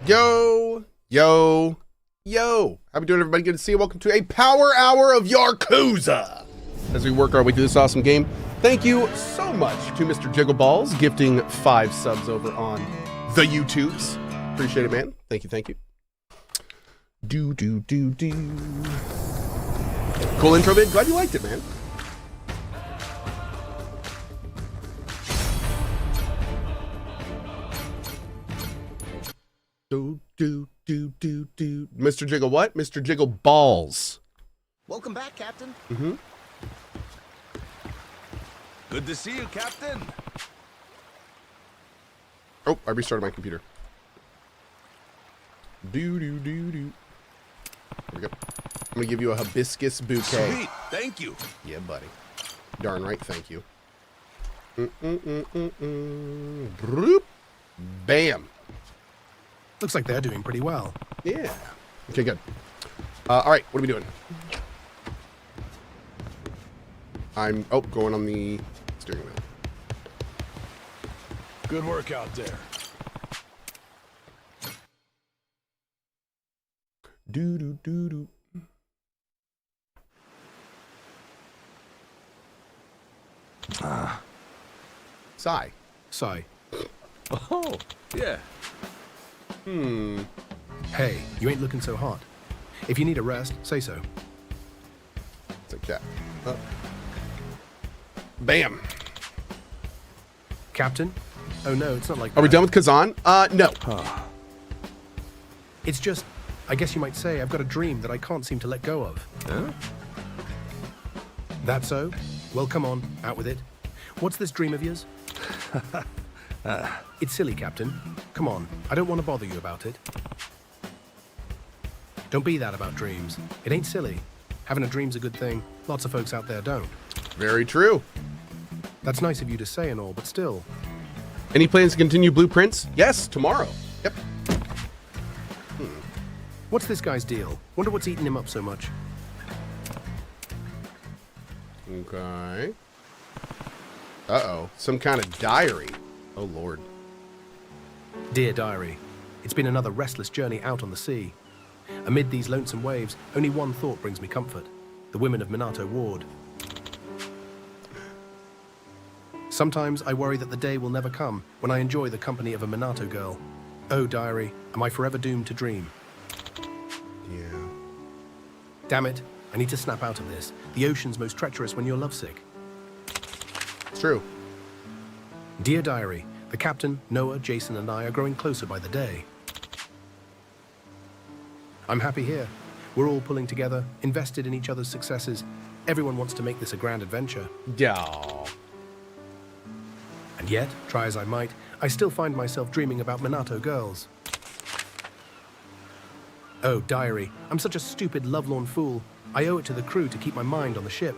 Yo, yo, yo. How we doing, everybody? Good to see you. Welcome to a power hour of Yakuza. As we work our way through this awesome game, thank you so much to Mr. Jiggleballs gifting 5 subs over on the YouTubes. Appreciate it, man. Thank you, thank you. Do. Cool intro vid. Glad you liked it, man. Do. Mr. Jiggle what? Mr. Jiggle Balls. Welcome back, Captain. Mm-hmm. Good to see you, Captain. Oh, I restarted my computer. Do. There we go. I'm gonna give you a hibiscus bouquet. Sweet, thank you. Yeah, buddy. Darn right, thank you. Broop. Bam. Looks like they're doing pretty well. Yeah. Okay, good. All right, what are we doing? I'm going on the steering wheel. Good work out there. Do. Sigh. Sigh. Oh, yeah. Hey, you ain't looking so hot. If you need a rest, say so. It's like that. Bam. Captain? Oh no, it's not like that. Are we done with Kazan? No. It's just, I guess you might say, I've got a dream that I can't seem to let go of. Huh? That so? Well, come on, out with it. What's this dream of yours? It's silly, Captain. Come on, I don't want to bother you about it. Don't be that about dreams. It ain't silly. Having a dream's a good thing. Lots of folks out there don't. Very true. That's nice of you to say and all, but still. Any plans to continue Blueprints? Yes, tomorrow. Yep. What's this guy's deal? Wonder what's eating him up so much. Okay. Uh-oh. Some kind of diary. Oh, Lord. Dear Diary, it's been another restless journey out on the sea. Amid these lonesome waves, only one thought brings me comfort. The women of Minato Ward. Sometimes I worry that the day will never come when I enjoy the company of a Minato girl. Oh, Diary, am I forever doomed to dream? Yeah. Damn it, I need to snap out of this. The ocean's most treacherous when you're lovesick. It's true. Dear Diary, the Captain, Noah, Jason, and I are growing closer by the day. I'm happy here. We're all pulling together, invested in each other's successes. Everyone wants to make this a grand adventure. Yeah. And yet, try as I might, I still find myself dreaming about Minato girls. Oh, Diary, I'm such a stupid, lovelorn fool. I owe it to the crew to keep my mind on the ship.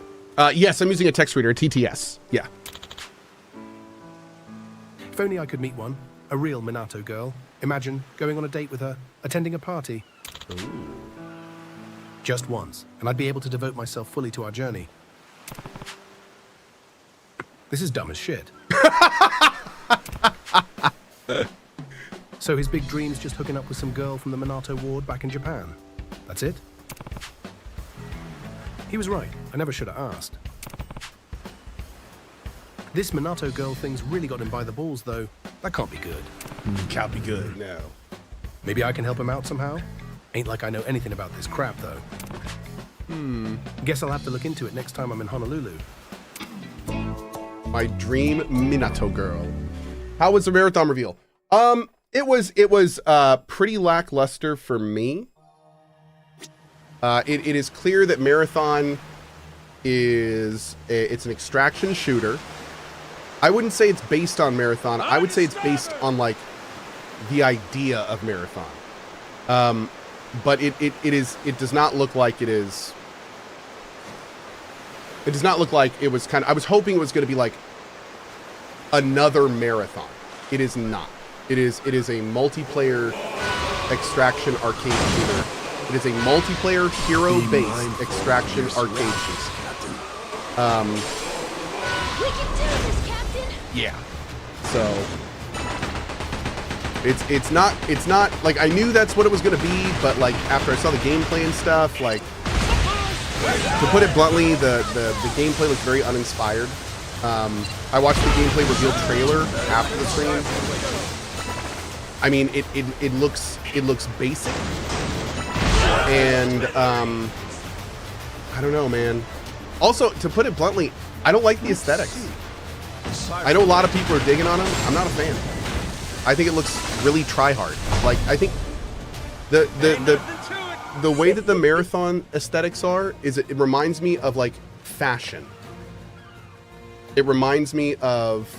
Yes, I'm using a text reader, a TTS. Yeah. If only I could meet one, a real Minato girl. Imagine going on a date with her, attending a party. Ooh. Just once, and I'd be able to devote myself fully to our journey. This is dumb as shit. So his big dream's just hooking up with some girl from the Minato Ward back in Japan. That's it? He was right. I never should have asked. This Minato girl thing's really got him by the balls, though. That can't be good. Can't be good. No. Maybe I can help him out somehow? Ain't like I know anything about this crap, though. Guess I'll have to look into it next time I'm in Honolulu. My dream Minato girl. How was the marathon reveal? It was pretty lackluster for me. It is clear that Marathon it's an extraction shooter. I wouldn't say it's based on Marathon. I would say it's based on like the idea of Marathon. But it does not look like it is. It does not look like it was I was hoping it was going to be like another Marathon. It is not. It is a multiplayer extraction arcade shooter. It is a multiplayer hero-based extraction arcade shooter. We can do this, Captain! Yeah. So It's not like I knew that's what it was gonna be, but like after I saw the gameplay and stuff, like to put it bluntly, the gameplay looked very uninspired. I watched the gameplay reveal trailer after the stream. I mean, it looks basic, and I don't know, man. Also, to put it bluntly, I don't like the aesthetics. I know a lot of people are digging on them. I'm not a fan. I think it looks really try-hard. Like, I think the way that the marathon aesthetics are is it reminds me of like fashion. It reminds me of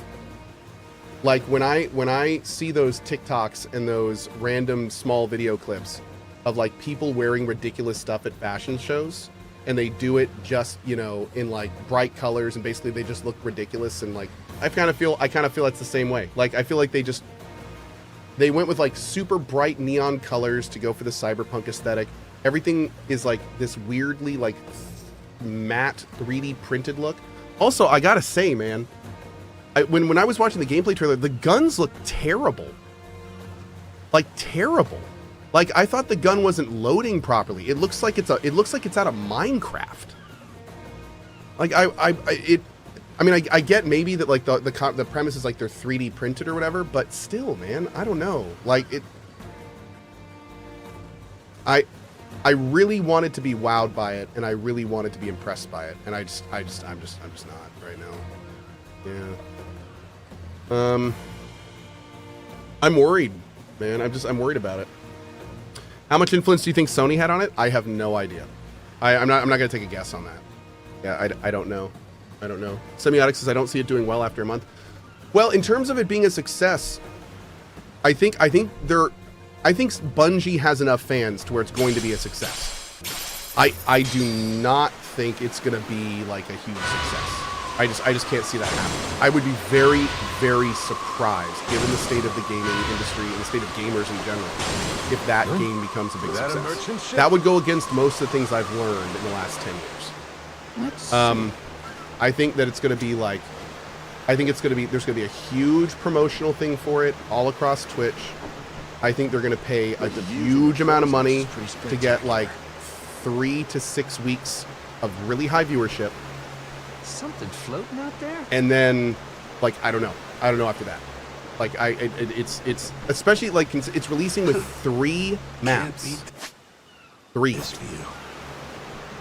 like when I see those TikToks and those random small video clips of like people wearing ridiculous stuff at fashion shows, and they do it just, you know, in like bright colors, and basically they just look ridiculous, and like I kind of feel that's the same way. Like I feel like they went with like super bright neon colors to go for the cyberpunk aesthetic. Everything is like this weirdly like matte 3D printed look. Also, I gotta say, man, when I was watching the gameplay trailer, the guns look terrible. Like terrible. Like I thought the gun wasn't loading properly. It looks like it's out of Minecraft. Like I mean, I get maybe that like the premise is like they're 3D printed or whatever, but still, man, I don't know. Like it, I really wanted to be wowed by it, and I really wanted to be impressed by it, and I'm just not right now. Yeah. I'm worried, man. I'm worried about it. How much influence do you think Sony had on it? I have no idea. I'm not gonna take a guess on that. Yeah, I don't know. I don't know. Semiotic says I don't see it doing well after a month. Well, in terms of it being a success, I think Bungie has enough fans to where it's going to be a success. I do not think it's going to be like a huge success. I just can't see that happening. I would be very, very surprised, given the state of the gaming industry and the state of gamers in general, if that game becomes a big success. That would go against most of the things I've learned in the last 10 years. I think that it's going to be like, there's going to be a huge promotional thing for it all across Twitch. I think they're going to pay a huge amount of money to get like 3 to 6 weeks of really high viewership. Something floating out there? And then, like, I don't know after that. Like, it's especially like it's releasing with 3 maps. 3.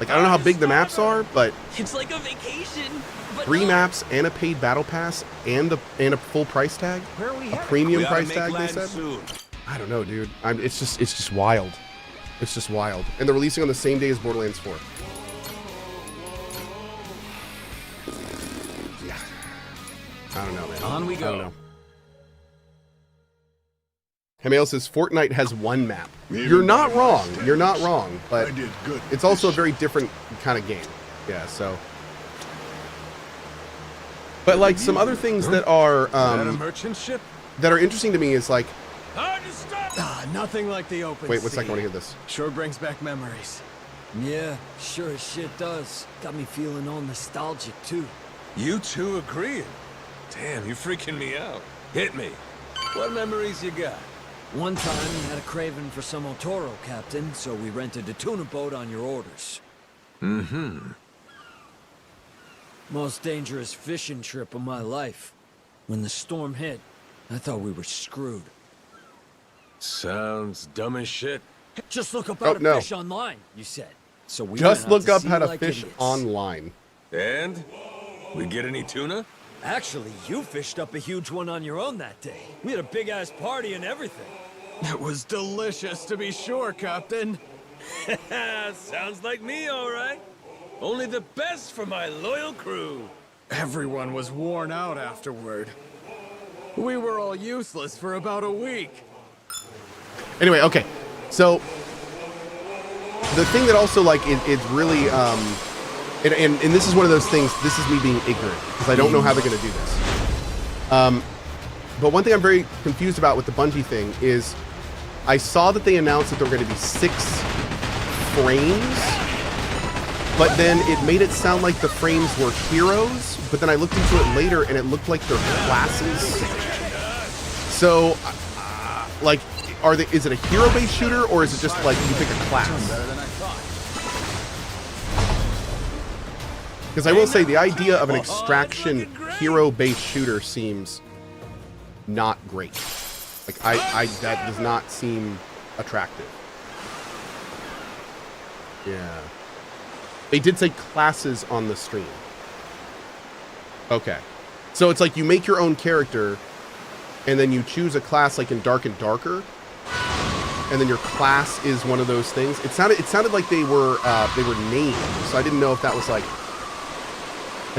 Like, I don't know how big the maps are, but it's like a vacation. But 3 maps and a paid battle pass and a full price tag, a premium price tag. They said. Soon. I don't know, dude. It's just wild. It's just wild. And they're releasing on the same day as Borderlands 4. Yeah. I don't know, man. On we go. I don't know. Hamail says Fortnite has 1 map. You're not wrong. You're not wrong. But it's also a very different kind of game. Yeah, so. But like some other things that are a merchant ship? that are interesting to me is like, nothing like the open wait, what's sea. that? I want to hear this. Sure brings back memories. Yeah, sure as shit does. Got me feeling all nostalgic, too. You two agreeing? Damn, you're freaking me out. Hit me. What memories you got? One time we had a craving for some Otoro, Captain, so we rented a tuna boat on your orders. Mm-hmm. Most dangerous fishing trip of my life. When the storm hit, I thought we were screwed. Sounds dumb as shit. Just look up how to fish online, you said. So we Just went out look to up sea how to like fish idiots. online. And? We get any tuna? Actually, you fished up a huge one on your own that day. We had a big-ass party and everything. It was delicious, to be sure, Captain. Sounds like me, all right. Only the best for my loyal crew. Everyone was worn out afterward. We were all useless for about a week. Anyway, okay. So the thing that also like it's really and this is one of those things, this is me being ignorant because I don't know how they're going to do this. But one thing I'm very confused about with the Bungie thing is I saw that they announced that there were going to be 6 frames, but then it made it sound like the frames were heroes, but then I looked into it later and it looked like they're classes. So Like, is it a hero-based shooter, or is it just like you pick a class? Better than I thought. Because I will say the idea of an extraction hero-based shooter seems not great. Like, that does not seem attractive. Yeah. They did say classes on the stream. Okay. So it's like you make your own character, and then you choose a class like in Dark and Darker, and then your class is one of those things. It sounded like they were named, so I didn't know if that was like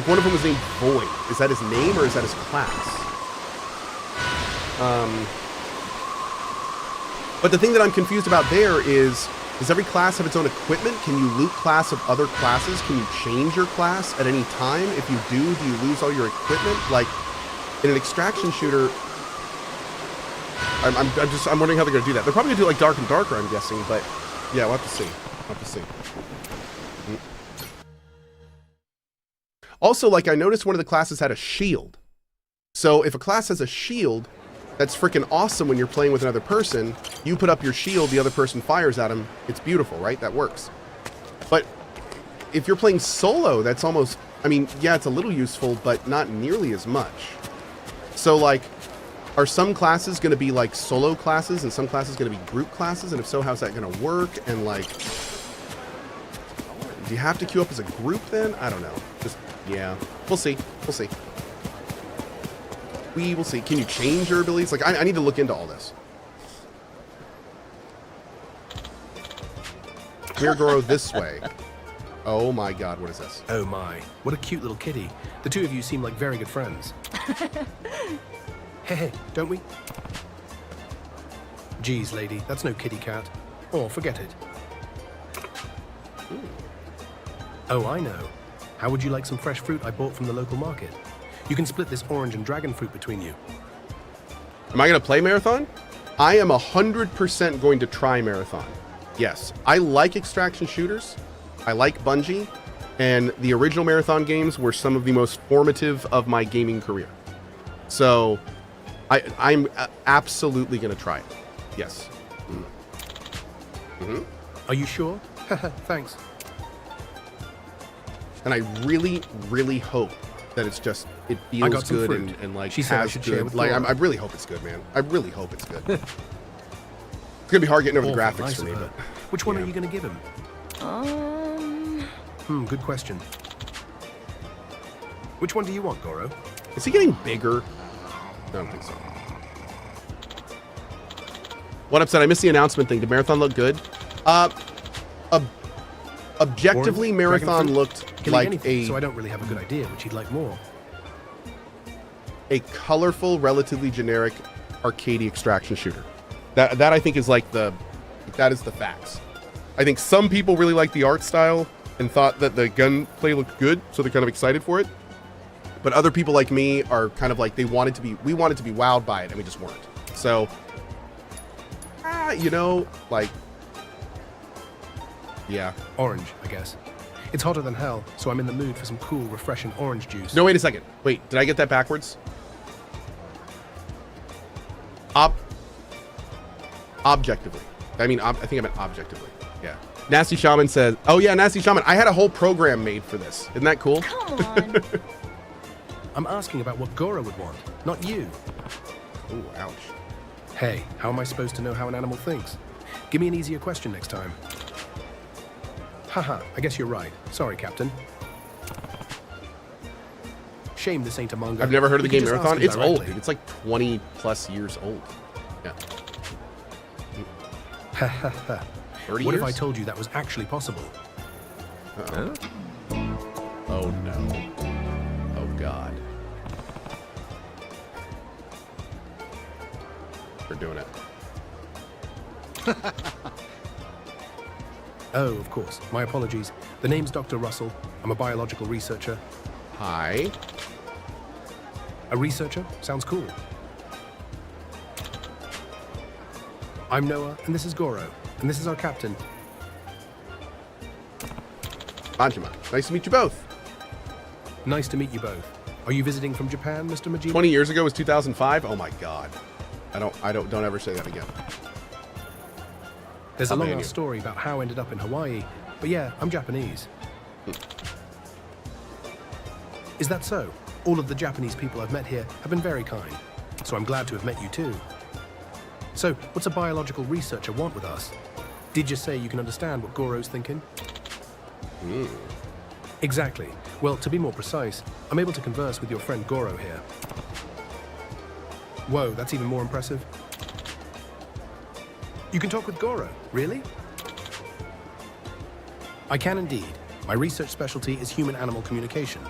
one of them was named Void. Is that his name or is that his class? But the thing that I'm confused about there is, does every class have its own equipment? Can you loot class of other classes? Can you change your class at any time? If you do you lose all your equipment? Like, in an extraction shooter, I'm wondering how they're going to do that. They're probably going to do it like Dark and Darker, I'm guessing, but yeah, we'll have to see. We'll have to see. Also, like, I noticed one of the classes had a shield. So if a class has a shield, that's freaking awesome when you're playing with another person. You put up your shield, the other person fires at him. It's beautiful, right? That works. But if you're playing solo, that's almost, I mean, yeah, it's a little useful, but not nearly as much. So, like, are some classes going to be like solo classes and some classes going to be group classes? And if so, how's that going to work? And, like, do you have to queue up as a group then? I don't know. Just, yeah, we'll see. We'll see. We will see. Can you change your abilities? Like, I need to look into all this. Here, Goro, this way. Oh my god, what is this? Oh my, what a cute little kitty. The two of you seem like very good friends. Hey, don't we? Geez, lady, that's no kitty cat. Or forget it. Oh, I know. How would you like some fresh fruit I bought from the local market? You can split this orange and dragon fruit between you. Am I going to play Marathon? I am 100% going to try Marathon. Yes, I like extraction shooters. I like Bungie. And the original Marathon games were some of the most formative of my gaming career. So I'm absolutely going to try it. Yes. Mm-hmm. Are you sure? Thanks. And I really, really hope that it's just, it feels good and like she said I should share with like I really hope it's good, man. I really hope it's good. It's gonna be hard getting over the graphics nice for me, but which one are you gonna give him? Good question. Which one do you want, Goro? Is he getting bigger? I don't think so. What upset? I missed the announcement thing. Did Marathon look good? Objectively, Orange, Marathon looked like anything, so I don't really have a good idea which you'd like more. A colorful, relatively generic arcadey extraction shooter. That I think is like that is the facts. I think some people really like the art style and thought that the gunplay looked good, so they're kind of excited for it. But other people like me are kind of like we wanted to be wowed by it, and we just weren't. So, you know, like, yeah. Orange, I guess. It's hotter than hell, so I'm in the mood for some cool, refreshing orange juice. No, wait a second. Wait, did I get that backwards? Objectively. I mean, I think I meant objectively. Yeah. Nasty Shaman says, oh yeah, Nasty Shaman, I had a whole program made for this. Isn't that cool? Come on. I'm asking about what Goro would want, not you. Ooh, ouch. Hey, how am I supposed to know how an animal thinks? Give me an easier question next time. Haha, I guess you're right. Sorry, Captain. Shame this ain't a manga. I've never heard of the We game could just Marathon. ask him It's old, directly. dude. It's like 20 plus years old. Yeah. Ha ha ha. 30 What years? if I told you that was actually possible? Uh-oh. Oh no. Oh god. We're doing it. Oh, of course. My apologies. The name's Dr. Russell. I'm a biological researcher. Hi. A researcher? Sounds cool. I'm Noah, and this is Goro, and this is our captain. Majima. Nice to meet you both. Nice to meet you both. Are you visiting from Japan, Mr. Majima? 20 years ago was 2005. Oh my god. Don't ever say that again. There's a I'll ban long you. ass story about how I ended up in Hawaii, but yeah, I'm Japanese. Is that so? All of the Japanese people I've met here have been very kind, so I'm glad to have met you too. So, what's a biological researcher want with us? Did you say you can understand what Goro's thinking? Exactly. Well, to be more precise, I'm able to converse with your friend Goro here. Whoa, that's even more impressive. You can talk with Goro, really? I can indeed. My research specialty is human-animal communication.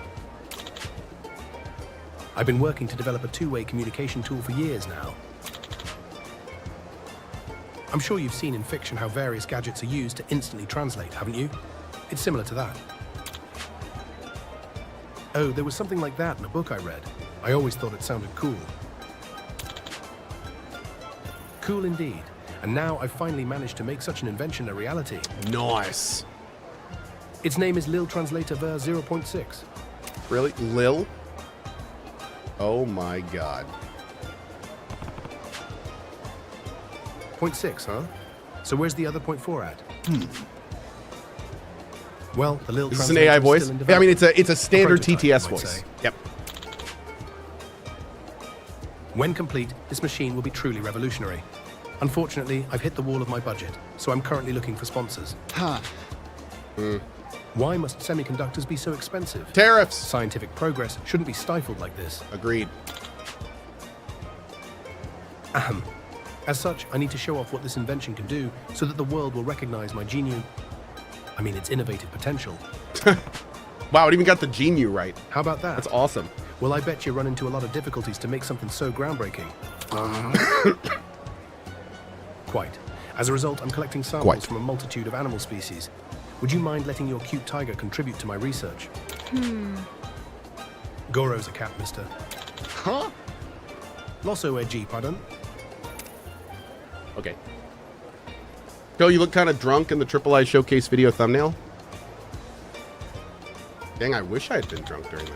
I've been working to develop a two-way communication tool for years now. I'm sure you've seen in fiction how various gadgets are used to instantly translate, haven't you? It's similar to that. Oh, there was something like that in a book I read. I always thought it sounded cool. Cool indeed. And now I've finally managed to make such an invention a reality. Nice. Its name is Li'l Translator ver 0.6. Really? Lil? Oh my god. 0.6, huh? So where's the other 0.4 at? Well, the Li'l Is this an Translator AI is voice? still in Yeah, I mean, development. it's a standard prototype, TTS you might voice. say. Yep. When complete, this machine will be truly revolutionary. Unfortunately, I've hit the wall of my budget, so I'm currently looking for sponsors. Why must semiconductors be so expensive? Tariffs. Scientific progress shouldn't be stifled like this. Agreed. Ahem. As such, I need to show off what this invention can do so that the world will recognize my its innovative potential. Wow, it even got the genu right. How about that? That's awesome. Well, I bet you run into a lot of difficulties to make something so groundbreaking. Quite. As a result, I'm collecting samples Quite. from a multitude of animal species. Would you mind letting your cute tiger contribute to my research? Goro's a cat, mister. Huh? Losso edgy, pardon? Okay. Phil, you look kind of drunk in the Triple I Showcase video thumbnail. Dang, I wish I had been drunk during that.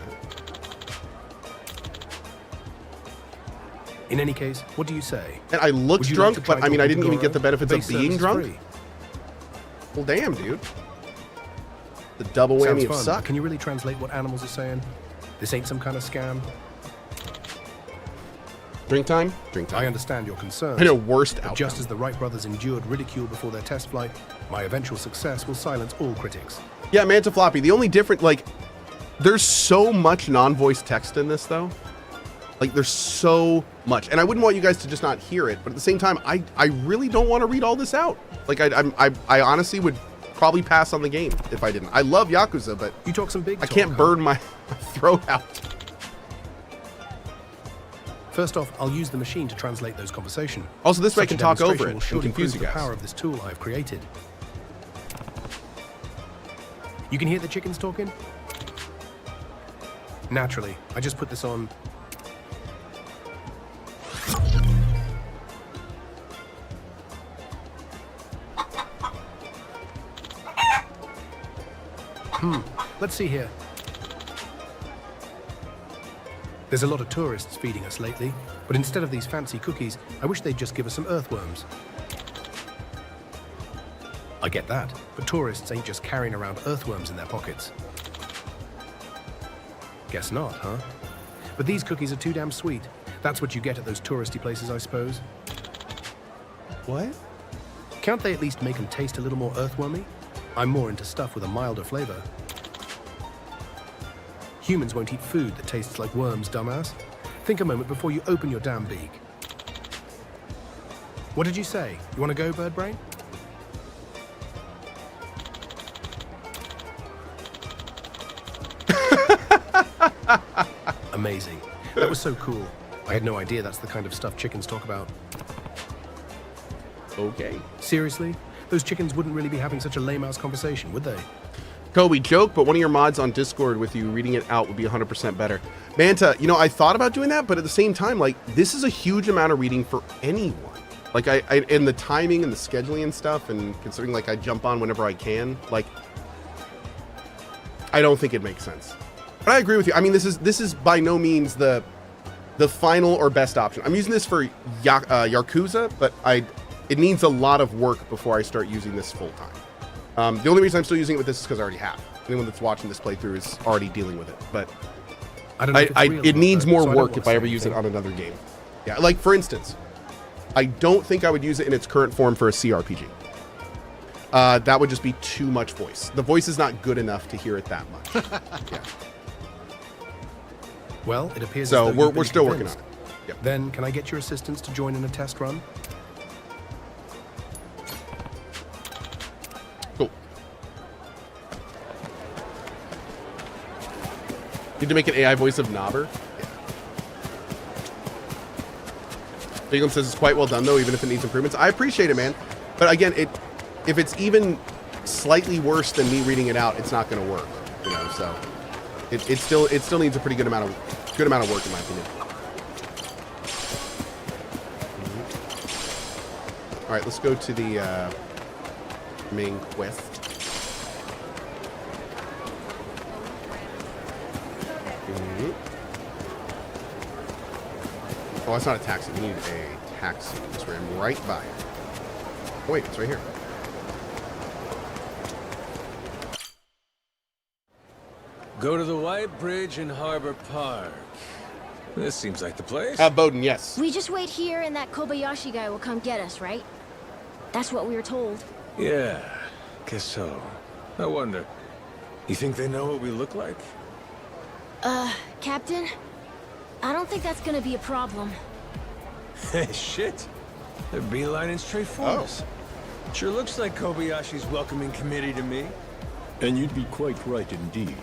In any case, what do you say? And I looked Would you drunk, like to try but I mean, I talking to didn't even Goro? get the benefits of Base being service is drunk. free. Well, damn, dude. The double Sounds whammy of fun. suck. Can you really translate what animals are saying? This ain't some kind of scam. Drink time? Drink I time. understand your concerns. I know, worst But outcome. just as the Wright brothers endured ridicule before their test flight, my eventual success will silence all critics. Yeah, Manta Floppy. The only different, like, there's so much non-voice text in this, though. Like, there's so much. And I wouldn't want you guys to just not hear it, but at the same time, I really don't want to read all this out. Like, I honestly would probably pass on the game if I didn't. I love Yakuza, but You talk some big I talk, can't huh? burn my throat out. First off, I'll use the machine to translate those conversations. Also, this way I Such can a talk over demonstration it will and surely confuse prove you the guys. power of this tool I've created. You can hear the chickens talking? Naturally, I just put this on. Let's see here. There's a lot of tourists feeding us lately, but instead of these fancy cookies, I wish they'd just give us some earthworms. I get that, but tourists ain't just carrying around earthworms in their pockets. Guess not, huh? But these cookies are too damn sweet. That's what you get at those touristy places, I suppose. What? Can't they at least make them taste a little more earthwormy? I'm more into stuff with a milder flavor. Humans won't eat food that tastes like worms, dumbass. Think a moment before you open your damn beak. What did you say? You want to go, bird brain? Amazing. That was so cool. I had no idea that's the kind of stuff chickens talk about. Okay. Seriously? Those chickens wouldn't really be having such a lame-ass conversation, would they? Kobe, joke, but one of your mods on Discord with you reading it out would be 100% better. Manta, you know, I thought about doing that, but at the same time, like, this is a huge amount of reading for anyone. Like, and the timing and the scheduling and stuff, and considering, like, I jump on whenever I can, like, I don't think it makes sense. But I agree with you. I mean, this is by no means the the final or best option. I'm using this for Yakuza, but it needs a lot of work before I start using this full time. The only reason I'm still using it with this is because I already have. Anyone that's watching this playthrough is already dealing with it, but I don't know if it's real or it not, needs though, more so I don't work want if to I say ever use it anything. on another game. Yeah, like for instance, I don't think I would use it in its current form for a CRPG. That would just be too much voice. The voice is not good enough to hear it that much. Yeah. Well, it appears So as though you've we're been still working on convinced. it. Yep. Then, can I get your assistance to join in a test run? Cool. Need to make an AI voice of Nobber? Yeah. Bigum says it's quite well done, though, even if it needs improvements. I appreciate it, man. But again, if it's even slightly worse than me reading it out, it's not going to work. You know, so it still needs a pretty good amount of work, in my opinion. All right, let's go to the main quest. Oh, it's not a taxi. We need a taxi. Let's ram right by it. Oh, wait, it's right here. Go to the White Bridge in Harbor Park. This seems like the place. Bowden, yes. We just wait here and that Kobayashi guy will come get us, right? That's what we were told. Yeah, guess so. I wonder, you think they know what we look like? Captain? I don't think that's gonna be a problem. Hey, shit. They're beelining straight for us. Sure looks like Kobayashi's welcoming committee to me. And you'd be quite right indeed.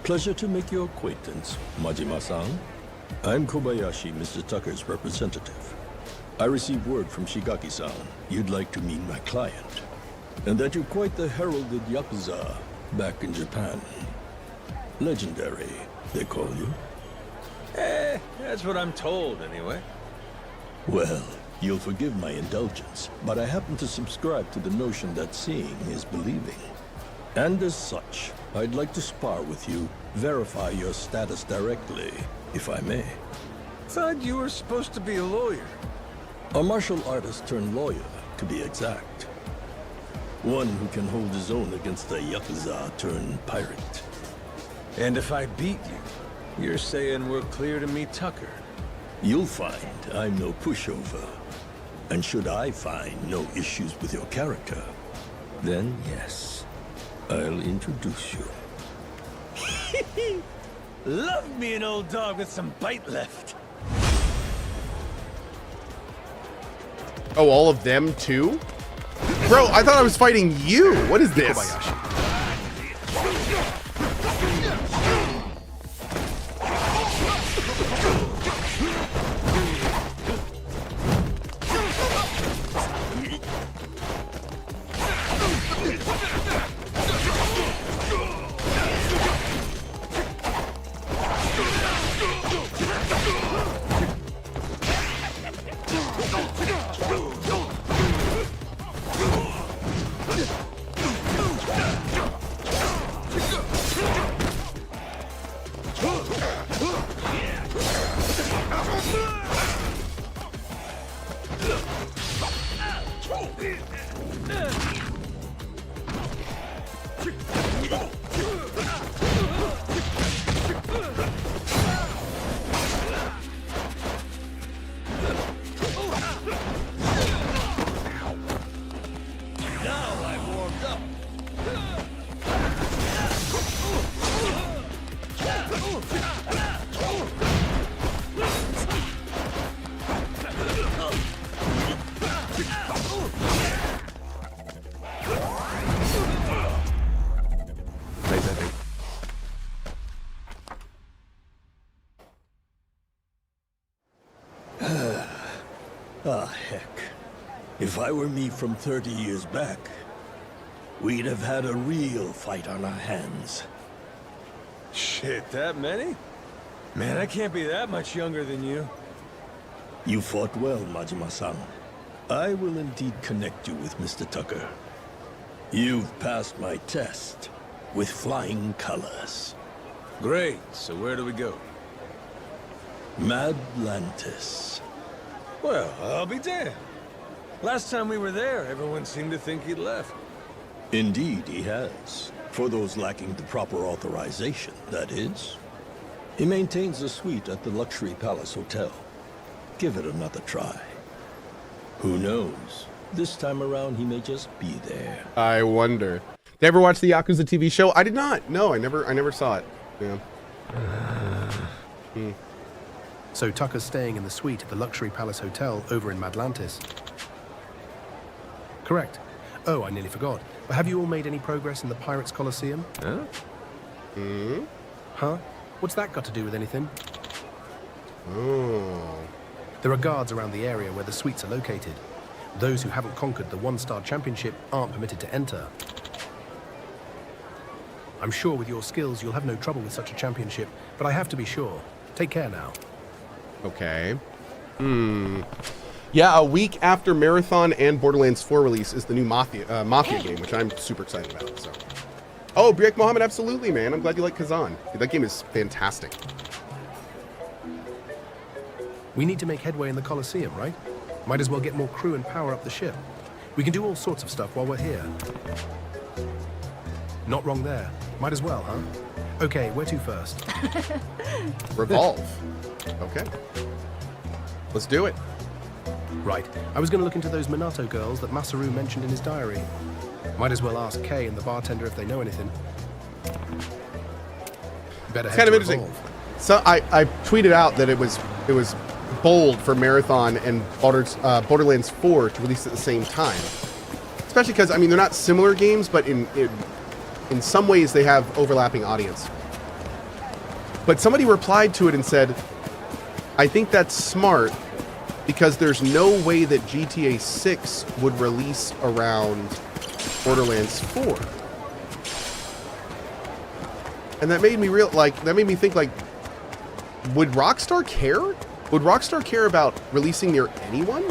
Pleasure to make your acquaintance, Majima-san. I'm Kobayashi, Mr. Tucker's representative. I received word from Shigaki-san you'd like to meet my client, and that you're quite the heralded Yakuza back in Japan. Legendary, they call you. That's what I'm told, anyway. Well, you'll forgive my indulgence, but I happen to subscribe to the notion that seeing is believing. And as such, I'd like to spar with you, verify your status directly, if I may. Thought you were supposed to be a lawyer. A martial artist turned lawyer, to be exact. One who can hold his own against a Yakuza turned pirate. And if I beat you, you're saying we're clear to meet Tucker. You'll find I'm no pushover. And should I find no issues with your character, then yes, I'll introduce you. Love me an old dog with some bite left. Oh, all of them too? Bro, I thought I was fighting you. What is this? Kobayashi. Ah, heck. If I were me from 30 years back, we'd have had a real fight on our hands. Shit, that many? Man, I can't be that much younger than you. You fought well, Majima-san. I will indeed connect you with Mr. Tucker. You've passed my test with flying colors. Great, so where do we go? Madlantis. Well, I'll be damned. Last time we were there, everyone seemed to think he'd left. Indeed, he has. For those lacking the proper authorization, that is. He maintains a suite at the Luxury Palace Hotel. Give it another try. Who knows? This time around, he may just be there. I wonder. Did you ever watch the Yakuza TV show? I did not. No, I never saw it. Yeah. So Tucker's staying in the suite at the Luxury Palace Hotel over in Madlantis. Correct. Oh, I nearly forgot. But have you all made any progress in the Pirates Coliseum? Huh? Huh? What's that got to do with anything? Oh. There are guards around the area where the suites are located. Those who haven't conquered the one-star championship aren't permitted to enter. I'm sure with your skills you'll have no trouble with such a championship, but I have to be sure. Take care now. Okay. Yeah, a week after Marathon and Borderlands 4 release is the new Mafia game, which I'm super excited about. So. Oh, Briek Mohammed, absolutely, man. I'm glad you like Kazan. Dude, that game is fantastic. We need to make headway in the Coliseum, right? Might as well get more crew and power up the ship. We can do all sorts of stuff while we're here. Not wrong there. Might as well, huh? Okay, where to first? Revolve. Okay. Let's do it. Right. I was going to look into those Minato girls that Masaru mentioned in his diary. Might as well ask Kay and the bartender if they know anything. Better head Kind of to interesting. Revolve. So I tweeted out that it was bold for Marathon and Borderlands 4 to release at the same time. Especially because, I mean, they're not similar games, but in some ways they have overlapping audience. But somebody replied to it and said, I think that's smart because there's no way that GTA 6 would release around Borderlands 4. And that made me think, like, would Rockstar care? Would Rockstar care about releasing near anyone?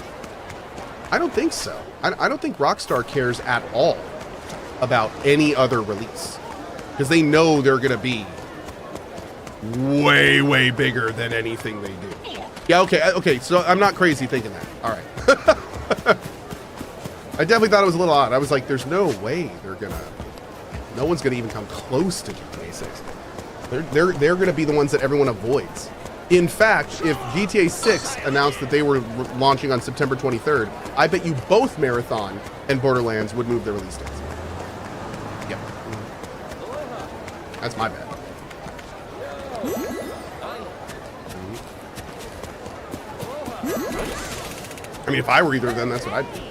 I don't think so. I don't think Rockstar cares at all about any other release. Because they know they're going to be way, way bigger than anything they do. Yeah, okay, so I'm not crazy thinking that. All right. I definitely thought it was a little odd. I was like, there's no way no one's gonna even come close to GTA 6. They're gonna be the ones that everyone avoids. In fact, if GTA 6 announced that they were launching on September 23rd, I bet you both Marathon and Borderlands would move their release dates. Yep. That's my bad. I mean, if I were either of them, that's what I'd do.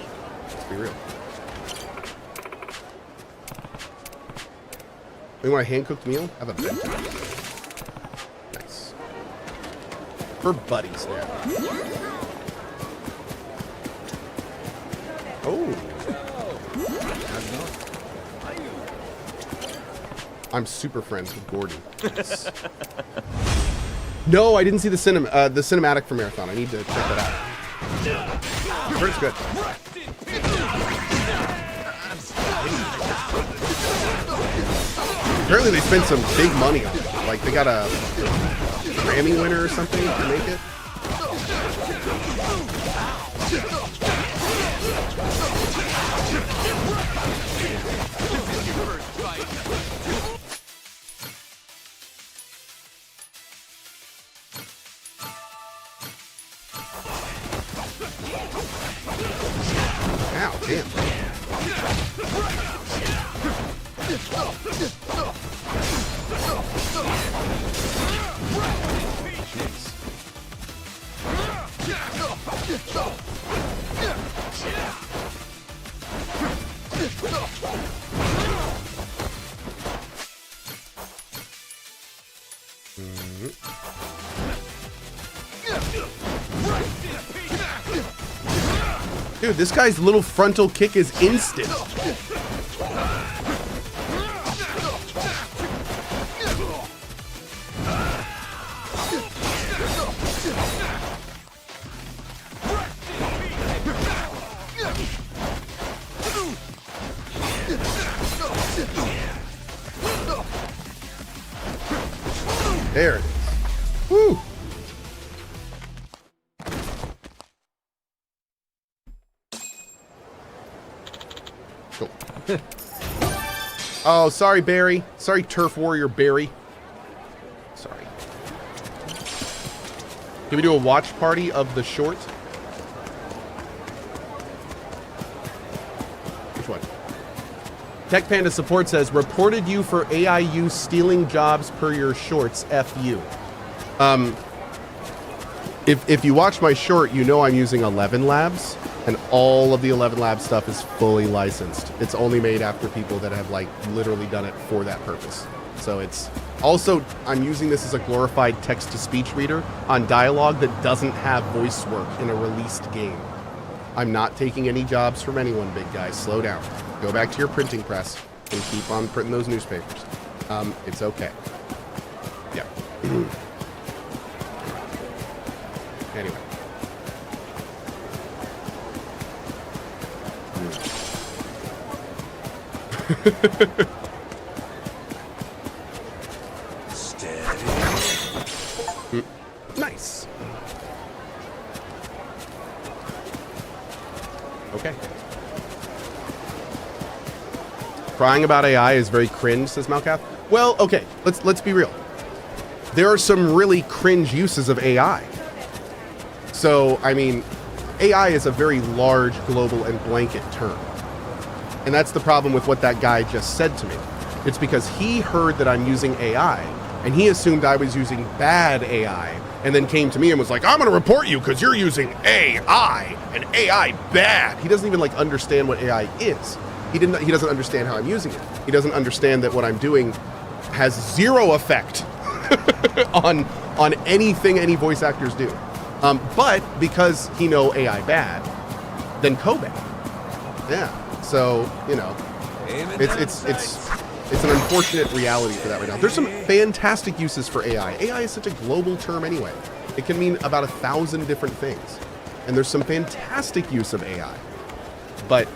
Let's be real. You want a hand-cooked meal? Have a bento. Nice. For buddies now. Oh. I'm super friends with Gordon. Yes. No, I didn't see the cinematic for Marathon. I need to check that out. I've heard it's good. Apparently they spent some big money on it. Like they got a Grammy winner or something to make it. Ow, damn. Dude, this guy's little frontal kick is instant. There it is. Woo! Oh, sorry, Barry. Sorry, Turf Warrior Barry. Sorry. Can we do a watch party of the short? Which one? Tech Panda Support says, reported you for AIU stealing jobs per your shorts. F you. If you watch my short, you know I'm using 11 Labs, and all of the 11 Labs stuff is fully licensed. It's only made after people that have like literally done it for that purpose. So it's also, I'm using this as a glorified text-to-speech reader on dialogue that doesn't have voice work in a released game. I'm not taking any jobs from anyone, big guy. Slow down. Go back to your printing press and keep on printing those newspapers. It's okay. Yeah. Anyway. Nice. Okay. Crying about AI is very cringe, says Malkath. Well, okay, let's be real. There are some really cringe uses of AI. So, I mean, AI is a very large, global, and blanket term. And that's the problem with what that guy just said to me. It's because he heard that I'm using AI, and he assumed I was using bad AI, and then came to me and was like, I'm going to report you because you're using AI, and AI bad. He doesn't even like understand what AI is. He doesn't understand how I'm using it. He doesn't understand that what I'm doing has zero effect on anything any voice actors do. But because he know AI bad, then Kohh bad. Yeah. So, you know, it's an unfortunate reality for that right now. There's some fantastic uses for AI. AI is such a global term anyway. It can mean about 1,000 different things. And there's some fantastic use of AI. But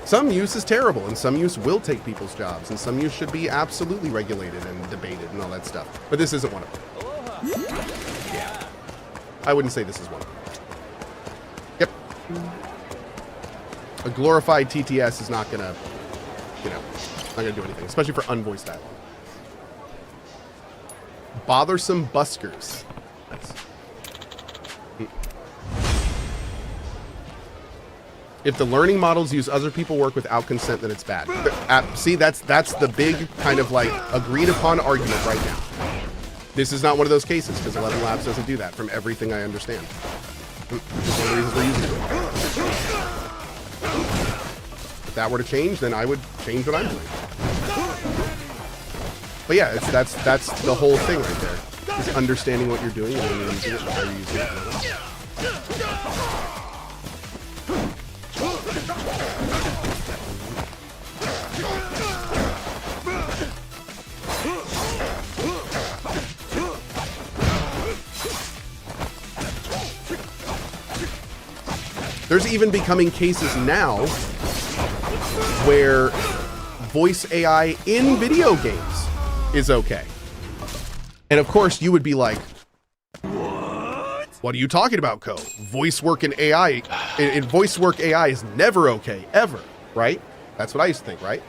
some use is terrible, and some use will take people's jobs, and some use should be absolutely regulated and debated and all that stuff. But this isn't one of them. Yeah. I wouldn't say this is one of them. Yep. A glorified TTS is not gonna, not gonna do anything, especially for unvoiced dialogue. Bothersome buskers. Nice. If the learning models use other people work without consent, then it's bad. See, that's the big kind of like agreed upon argument right now. This is not one of those cases because 11 Labs doesn't do that from everything I understand. Which is one of the reasons we're using it. If that were to change, then I would change what I'm doing. But yeah, that's the whole thing right there. Is understanding what you're doing and when you're using it and how you're using it. There's even becoming cases now where voice AI in video games is okay. And of course, you would be like, what are you talking about, Kohh? Voice work in AI, in voice work AI is never okay, ever, right? That's what I used to think, right?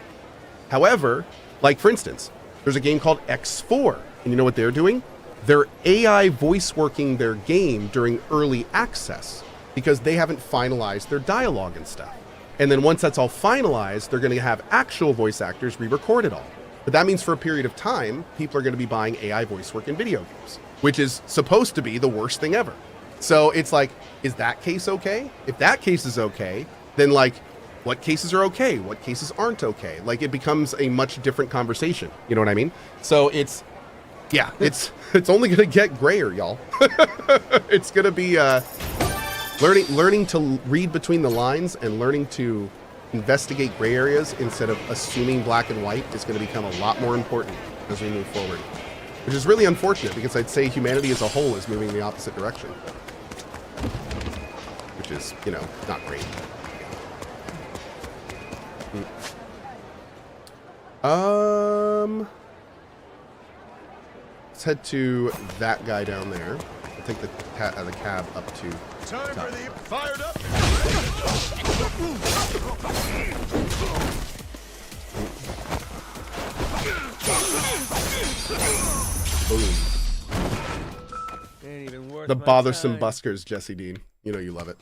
However, like for instance, there's a game called X4, and you know what they're doing? They're AI voice working their game during early access because they haven't finalized their dialogue and stuff. And then once that's all finalized, they're going to have actual voice actors re-record it all. But that means for a period of time, people are going to be buying AI voice work in video games, which is supposed to be the worst thing ever. So it's like, is that case okay? If that case is okay, then like, what cases are okay? What cases aren't okay? Like it becomes a much different conversation. You know what I mean? So it's, yeah, it's only going to get grayer, y'all. It's going to be learning to read between the lines and learning to investigate gray areas instead of assuming black and white is going to become a lot more important as we move forward. Which is really unfortunate because I'd say humanity as a whole is moving in the opposite direction. Which is, you know, not great. Let's head to that guy down there. I'll take the cab up to Time for the fired up. Boom. Ain't even worth The my bothersome time. buskers, Jesse Dean. You know you love it.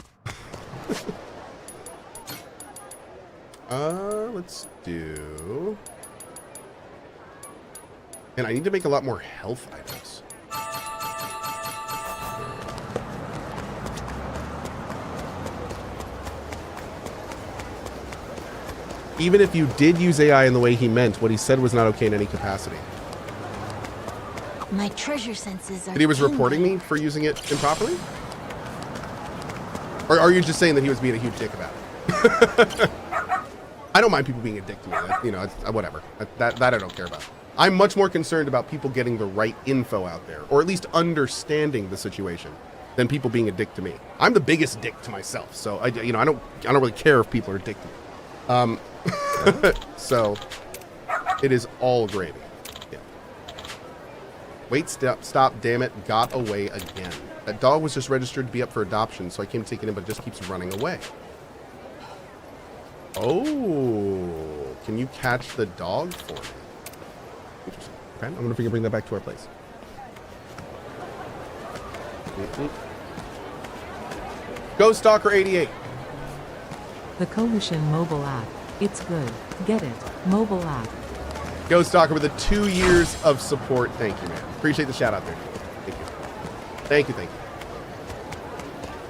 Let's do... And I need to make a lot more health items. Even if you did use AI in the way he meant, what he said was not okay in any capacity. My treasure senses are But he was tingling. reporting me for using it improperly? Or are you just saying that he was being a huge dick about it? I don't mind people being a dick to me. That, you know, it's, whatever. That I don't care about. I'm much more concerned about people getting the right info out there, or at least understanding the situation, than people being a dick to me. I'm the biggest dick to myself, so I don't really care if people are a dick to me. So it is all gravy. Yeah. Wait, stop, damn it, got away again. That dog was just registered to be up for adoption, so I came to take it in, but it just keeps running away. Oh, can you catch the dog for me? Interesting. Okay, I'm wonder if we can bring that back to our place. Go Stalker 88. The Coalition mobile app. It's good. Get it. Mobile app. Go Stalker with the 2 years of support. Thank you, man. Appreciate the shout out there. Thank you. Thank you.